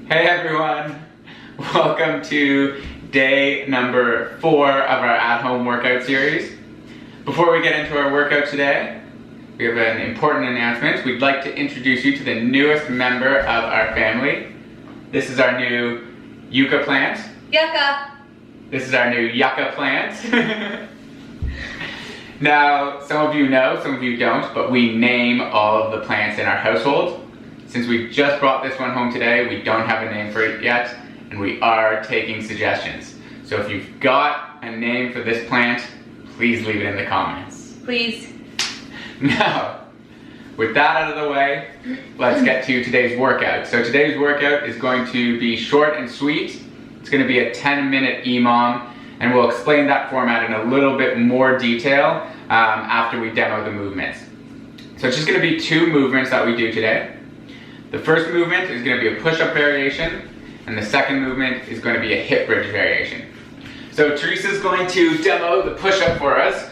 Hey everyone, welcome to day number 4 of our at-home workout series. Before we get into our workout today, we have an important announcement. We'd like to introduce you to the newest member of our family. This is our new yucca plant. Yucca! This is our new yucca plant. Now, some of you know, some of you don't, but we name all of the plants in our household. Since we just brought this one home today, we don't have a name for it yet, and we are taking suggestions. So if you've got a name for this plant, please leave it in the comments. Please. Now, with that out of the way, let's get to today's workout. So today's workout is going to be short and sweet. It's going to be a 10-minute EMOM, and we'll explain that format in a little bit more detail after we demo the movements. So it's just going to be 2 movements that we do today. The first movement is going to be a push-up variation, and the second movement is going to be a hip bridge variation. So Teresa's going to demo the push-up for us.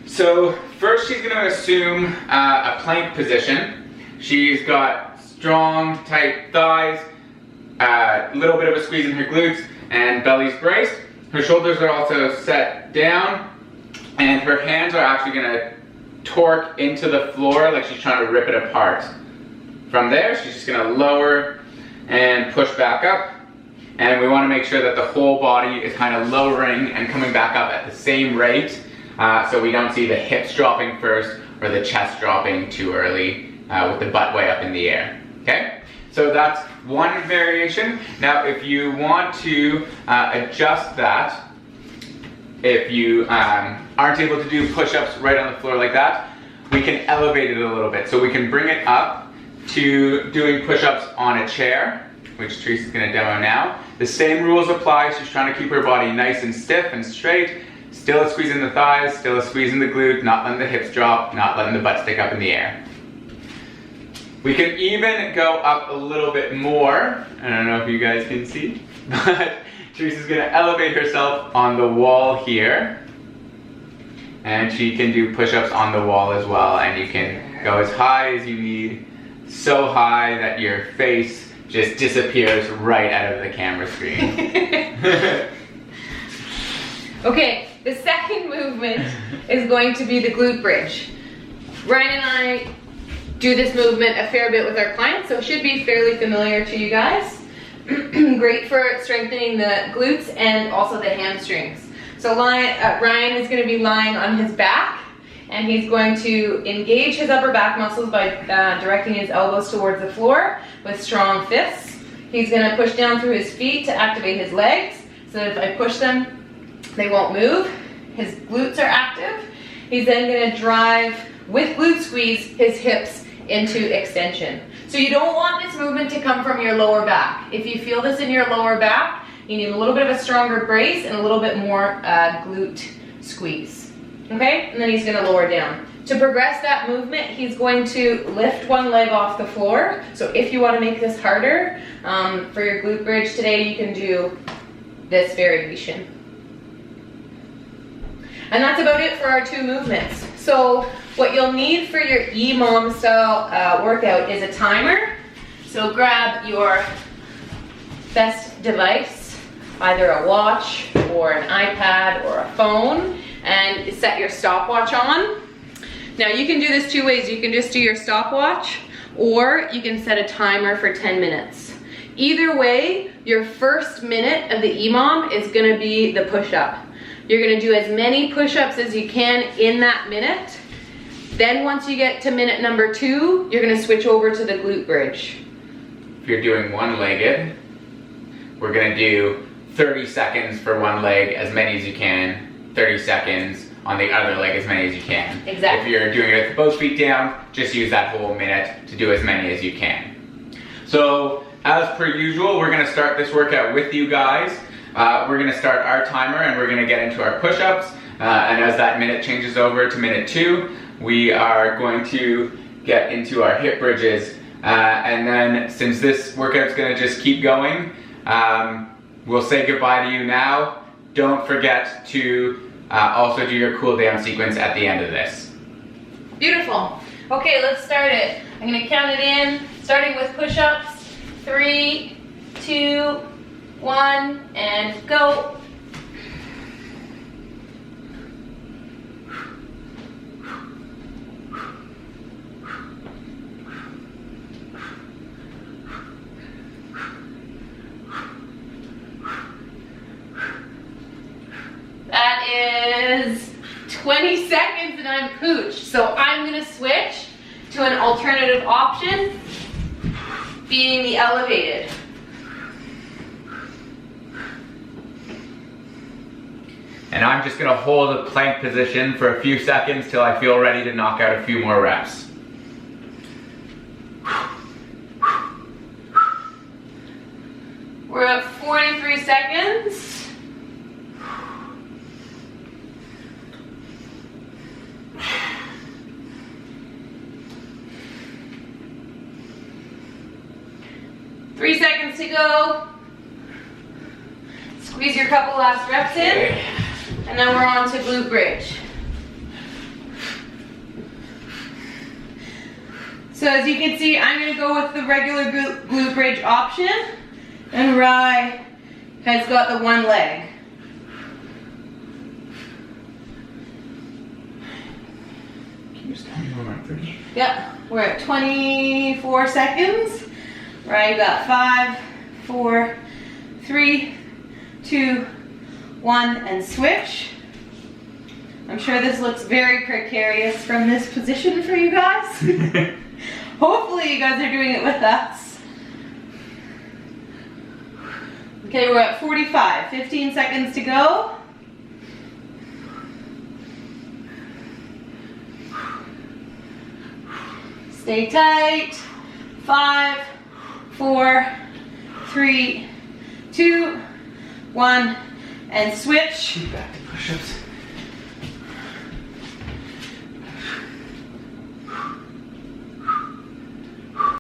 So first she's going to assume a plank position. She's got strong, tight thighs, a little bit of a squeeze in her glutes, and belly's braced. Her shoulders are also set down, and her hands are actually going to torque into the floor like she's trying to rip it apart. From there, she's just going to lower and push back up, and we want to make sure that the whole body is kind of lowering and coming back up at the same rate, so we don't see the hips dropping first or the chest dropping too early with the butt way up in the air. Okay? So that's one variation. Now, if you want to adjust that, if you aren't able to do push-ups right on the floor like that, we can elevate it a little bit. So we can bring it up to doing push-ups on a chair, which Teresa's going to demo now. The same rules apply. She's trying to keep her body nice and stiff and straight. Still a squeeze in the thighs, still a squeeze in the glute, not letting the hips drop, not letting the butt stick up in the air. We can even go up a little bit more. I don't know if you guys can see, but Teresa's going to elevate herself on the wall here. And she can do push-ups on the wall as well, and you can go as high as you need. So high that your face just disappears right out of the camera screen. Okay, the second movement is going to be the glute bridge. Ryan and I do this movement a fair bit with our clients, so it should be fairly familiar to you guys. Great for strengthening the glutes and also the hamstrings. So Ryan is going to be lying on his back, and he's going to engage his upper back muscles by directing his elbows towards the floor with strong fists. He's going to push down through his feet to activate his legs, so that if I push them, they won't move. His glutes are active. He's then going to drive, with glute squeeze, his hips into extension. So you don't want this movement to come from your lower back. If you feel this in your lower back, you need a little bit of a stronger brace and a little bit more glute squeeze. Okay, and then he's going to lower down. To progress that movement, he's going to lift one leg off the floor. So if you want to make this harder, for your glute bridge today, you can do this variation. And that's about it for our 2 movements. So what you'll need for your EMOM style workout is a timer. So grab your best device, either a watch or an iPad or a phone, and set your stopwatch on. Now you can do this 2 ways. You can just do your stopwatch, or you can set a timer for 10 minutes. Either way, your first minute of the EMOM is going to be the push-up. You're going to do as many push-ups as you can in that minute. Then once you get to minute number 2, you're going to switch over to the glute bridge. If you're doing one-legged, we're going to do 30 seconds for one leg, as many as you can. 30 seconds on the other leg, as many as you can. Exactly. If you're doing it with both feet down, just use that whole minute to do as many as you can. So as per usual, we're going to start this workout with you guys. We're going to start our timer, and we're going to get into our push-ups. And as that minute changes over to minute 2, we are going to get into our hip bridges. And then, since this workout's going to just keep going, we'll say goodbye to you now. Don't forget to also do your cool down sequence at the end of this. Beautiful. Okay, let's start it. I'm going to count it in, starting with push-ups. 3, 2, 1, and go. That is 20 seconds and I'm pooched. So I'm gonna switch to an alternative option, being the elevated. And I'm just gonna hold a plank position for a few seconds till I feel ready to knock out a few more reps. We're at 43 seconds. Three seconds to go. Squeeze your couple last reps in, and then we're on to glute bridge. So as you can see, I'm gonna go with the regular glute bridge option, and Rye has got the one leg. Can you just tell me when we're at 30? Yep, we're at 24 seconds. Right, you got 5, 4, 3, 2, 1, and switch. I'm sure this looks very precarious from this position for you guys. Hopefully you guys are doing it with us. Okay, we're at 45, 15 seconds to go. Stay tight. 5, 4, 3, 2, 1, and switch. Back to push-ups.